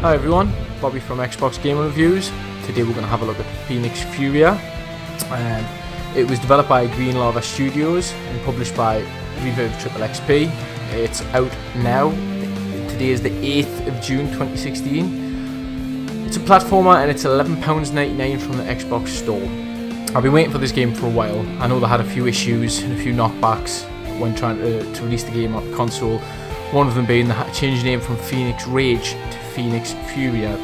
Hi everyone, Bobby from Xbox Gamer Reviews. Today we're going to have a look at Fenix Furia. It was developed by Green Lava Studios and published by Reverb Triple XP. It's out now. Today is the 8th of June 2016. It's a platformer and it's £11.99 from the Xbox store. I've been waiting for this game for a while. I know they had a few issues and a few knockbacks when trying to release the game on the console. One of them being they had to change the name from Fenix Rage to Fenix Furia.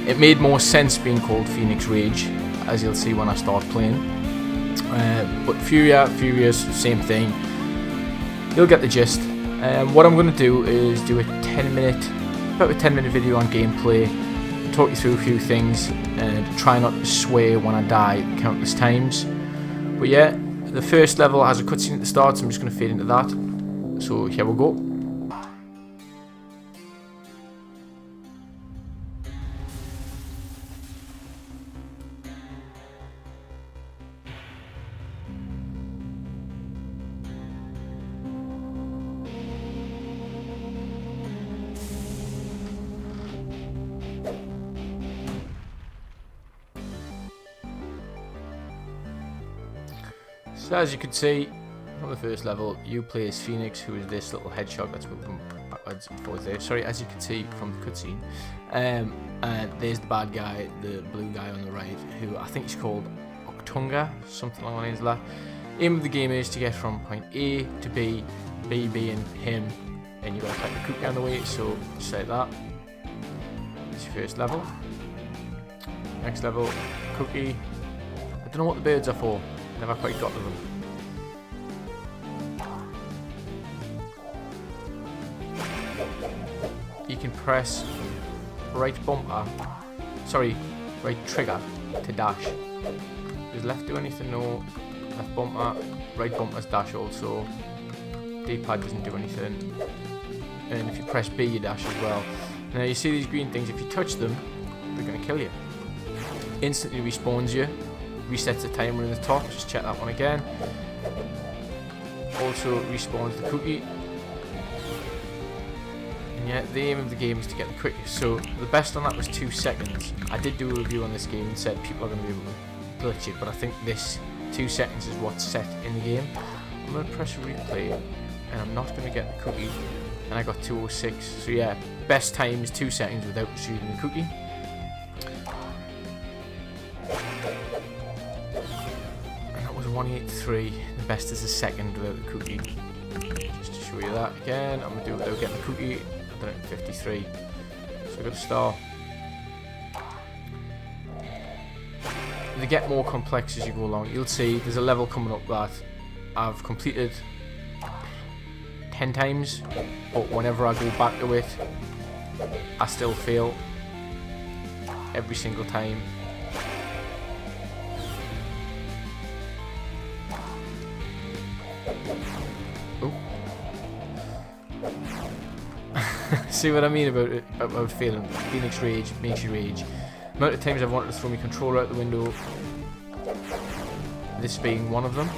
It made more sense being called Fenix Rage, as you'll see when I start playing. But Furia's same thing. You'll get the gist. What I'm going to do is do about a 10-minute video on gameplay, talk you through a few things, and try not to swear when I die countless times. But yeah, the first level has a cutscene at the start, so I'm just going to fade into that. So here we go. So as you can see, on the first level, you play as Fenix, who is this little hedgehog that's moving backwards and forwards there. Sorry, as you can see from the cutscene. And there's the bad guy, the blue guy on the right, who I think is called Octunga, something along the lines of that. Aim of the game is to get from point A to B, B being him, and you've got to take the cookie on the way, so just like that. It's your first level. Next level, cookie. I don't know what the birds are for, never quite got to them. You can press right trigger to dash. Does left do anything? No. Left bumper, right bumper's dash also. D-pad doesn't do anything. And if you press B, you dash as well. Now you see these green things, if you touch them, they're going to kill you. Instantly respawns you. Resets the timer in the top, just check that one again. Also respawns the cookie. Yeah, the aim of the game is to get the quickest, so the best on that was 2 seconds. I did do a review on this game and said people are going to be able to glitch it, but I think this 2 seconds is what's set in the game. I'm going to press replay, and I'm not going to get the cookie, and I got 2:06. So yeah, best time is 2 seconds without receiving the cookie. And that was 183, the best is a second without the cookie. Just to show you that again, I'm going to do it without getting the cookie. 53. So I got a star. They get more complex as you go along. You'll see there's a level coming up that I've completed 10 times, but whenever I go back to it, I still fail every single time. Oh. See what I mean about failing? Fenix Rage makes you rage. The amount of times I've wanted to throw my controller out the window, this being one of them.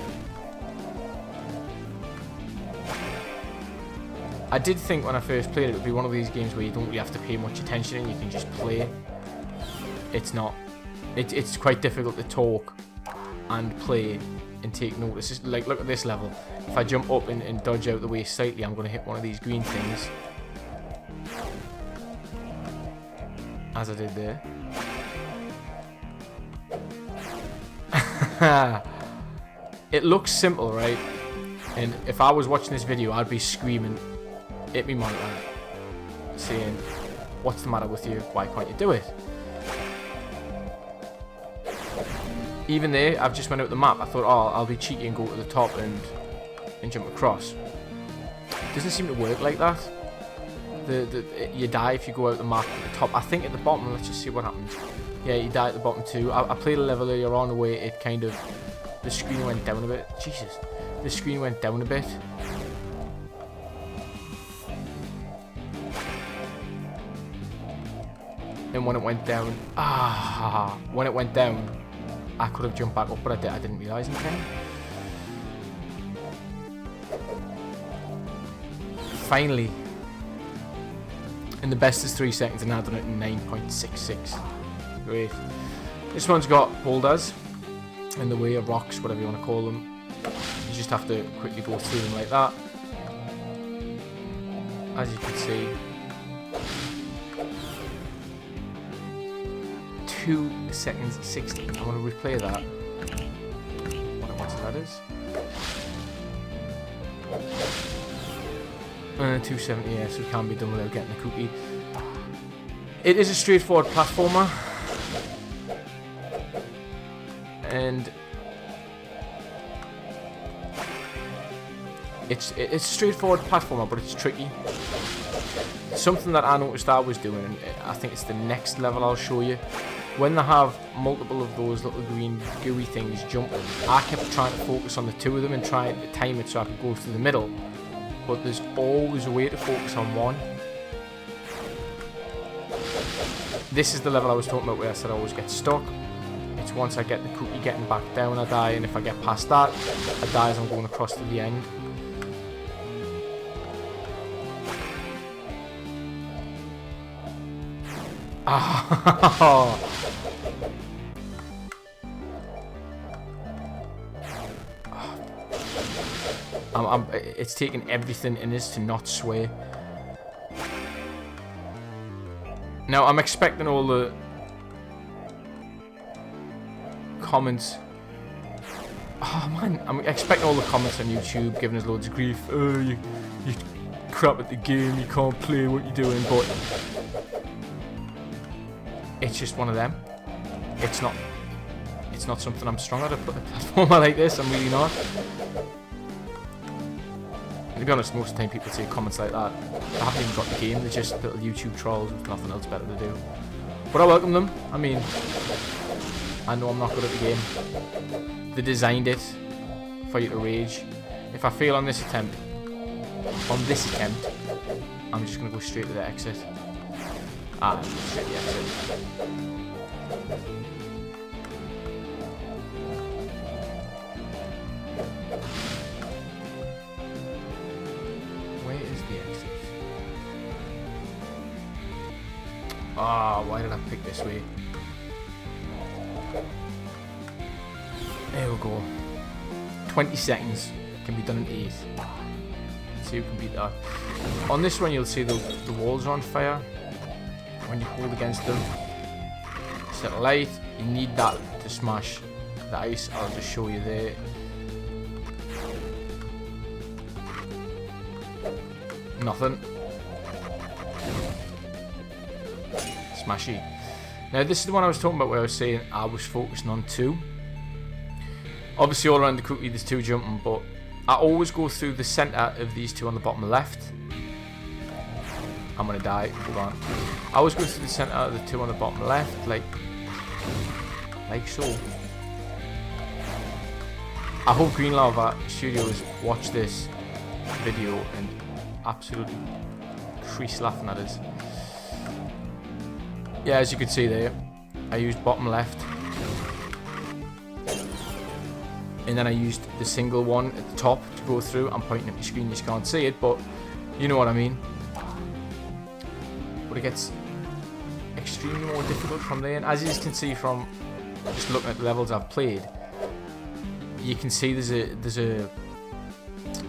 I did think when I first played it would be one of these games where you don't really have to pay much attention and you can just play. It's not. It's quite difficult to talk and play and take notice. Like, look at this level. If I jump up and dodge out the way slightly, I'm going to hit one of these green things. As I did there. It looks simple, right? And if I was watching this video, I'd be screaming at me monitor, saying, "What's the matter with you? Why can't you do it?" Even there, I've just went out the map. I thought, oh, I'll be cheeky and go to the top and jump across. It doesn't seem to work like that. You die if you go out the map at the top. I think at the bottom, let's just see what happens. Yeah, you die at the bottom too. I played a level earlier on where it kind of, the screen went down a bit. Jesus, the screen went down a bit. And when it went down, I could have jumped back up, but I didn't realise in time. Finally, And the best is 3 seconds, and I've done it in 9.66. Great. This one's got boulders in the way, of rocks, whatever you want to call them. You just have to quickly go through them like that. As you can see, 2 seconds 60. I want to replay that. What that is. 270, yeah, so it can be done without getting a cookie. It is a straightforward platformer, and it's a straightforward platformer, but it's tricky. Something that I noticed I was doing, and I think it's the next level I'll show you. When they have multiple of those little green gooey things jumping, I kept trying to focus on the 2 of them and trying to time it so I could go through the middle. But there's always a way to focus on one. This is the level I was talking about where I said I always get stuck. It's once I get the cookie getting back down, I die, and if I get past that, I die as I'm going across to the end. Ah! It's taking everything in us to not sway. Now, I'm expecting all the comments. Oh man, I'm expecting all the comments on YouTube giving us loads of grief. Oh, you crap at the game, you can't play what you're doing, but it's just one of them. It's not something I'm strong at a platformer like this. I'm really not. To be honest, most of the time people say comments like that, they haven't even got the game, they're just little YouTube trolls with nothing else better to do. But I welcome them. I mean, I know I'm not good at the game. They designed it for you to rage. If I fail on this attempt, I'm just going to go straight to the exit. Straight to the exit. Why did I pick this way? There we go. 20 seconds. Can be done in 8. Let's see who can beat that. On this one you'll see the walls are on fire. When you hold against them, set a light. You need that to smash the ice. I'll just show you there. Nothing. Smashy. Now this is the one I was talking about where I was saying I was focusing on 2. Obviously all around the cookie there's 2 jumping, but I always go through the centre of these 2 on the bottom left. I'm gonna die, hold on. I always go through the centre of the 2 on the bottom left, like so. I hope Green Lava Studios watch this video and absolutely crease laughing at us. Yeah, as you can see there, I used bottom left. And then I used the single one at the top to go through. I'm pointing at my screen, you just can't see it, but you know what I mean. But it gets extremely more difficult from there. And as you can see from just looking at the levels I've played, you can see there's a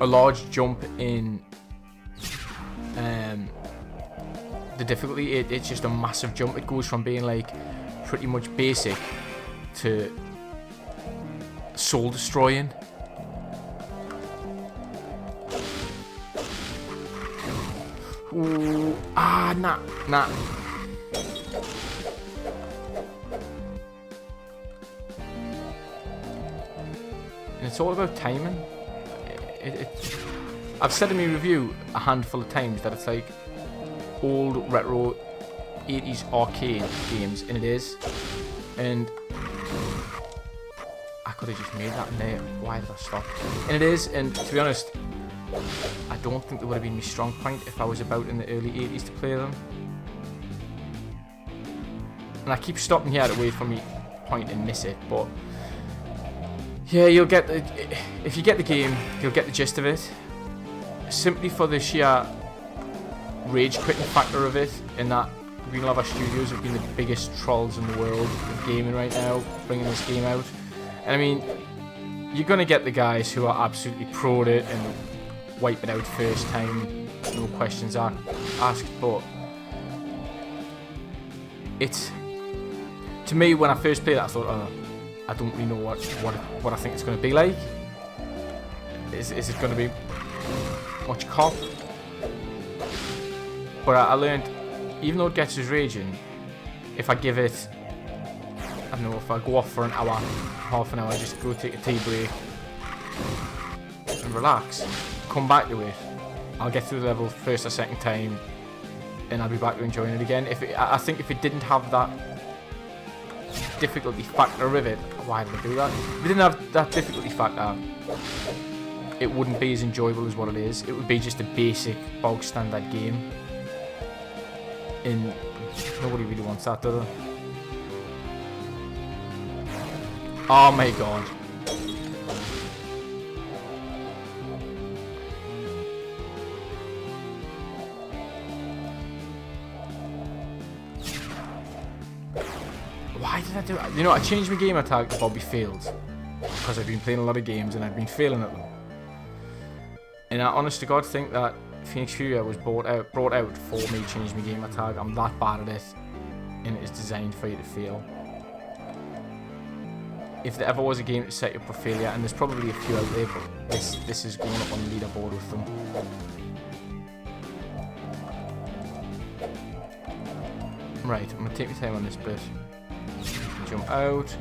large jump in the difficulty. It's just a massive jump. It goes from being like pretty much basic to soul destroying. Ooh, nah. And it's all about timing. I've said in my review a handful of times that it's like old retro 80s arcade games, and it is. And I could have just made that in there. Why did I stop? And it is, and to be honest, I don't think it would have been my strong point if I was about in the early 80s to play them. And I keep stopping here to wait for me point and miss it, but yeah, you'll get the, if you get the game, you'll get the gist of it. Simply for the sheer rage quitting factor of it, in that Green Lava Studios have been the biggest trolls in the world of gaming right now, bringing this game out. And I mean, you're going to get the guys who are absolutely pro at it and wipe it out first time, no questions asked, but it's, to me, when I first played it, I thought, oh, I don't really know what I think it's going to be like. Is it going to be much cop? But I learned, even though it gets us raging, if I give it, I don't know, if I go off for an hour, half an hour, just go take a tea break and relax, come back to it, I'll get through the level first or second time, and I'll be back to enjoying it again. I think if it didn't have that difficulty factor with it, why did I do that? If it didn't have that difficulty factor, it wouldn't be as enjoyable as what it is. It would be just a basic, bog standard game. And nobody really wants that, do they? Oh my god. Why did I do it? You know, I changed my gamer tag to Bobby Fails because I've been playing a lot of games and I've been failing at them. And I honest to God think that Fenix Furia was brought out for me to change my gamer tag. I'm that bad at it, and it is designed for you to fail. If there ever was a game to set you up for failure, and there's probably a few out there, but this is going up on the leaderboard with them. Right, I'm gonna take my time on this bit. Jump out.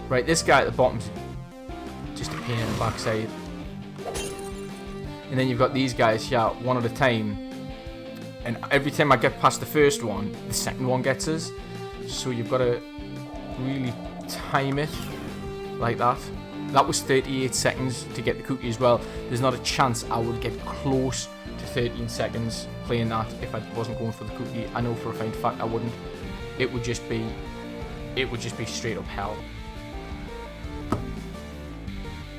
Right, this guy at the bottom's just a pain in the backside. And then you've got these guys here, one at a time. And every time I get past the first one, the second one gets us. So you've got to really time it like that. That was 38 seconds to get the cookie as well. There's not a chance I would get close to 13 seconds playing that if I wasn't going for the cookie. I know for a fact I wouldn't. It would just be straight up hell.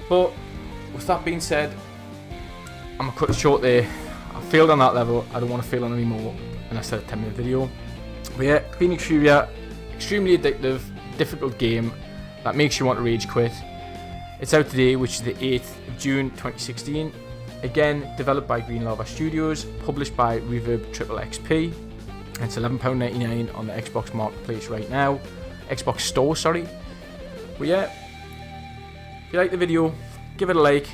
But with that being said, I'm gonna cut it short there. I failed on that level. I don't want to fail on any more. And I said a 10-minute video. But yeah, Fenix Furia, extremely addictive, difficult game that makes you want to rage quit. It's out today, which is the 8th of June 2016. Again, developed by Green Lava Studios, published by Reverb XXXP. And it's £11.99 on the Xbox Marketplace right now. Xbox Store, sorry. But yeah, if you like the video, give it a like,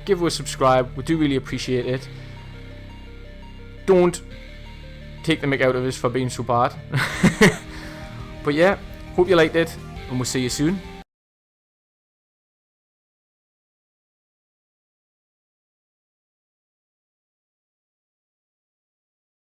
give it a subscribe. We do really appreciate it. Don't take the mick out of us for being so bad. But yeah, hope you liked it, and we'll see you soon.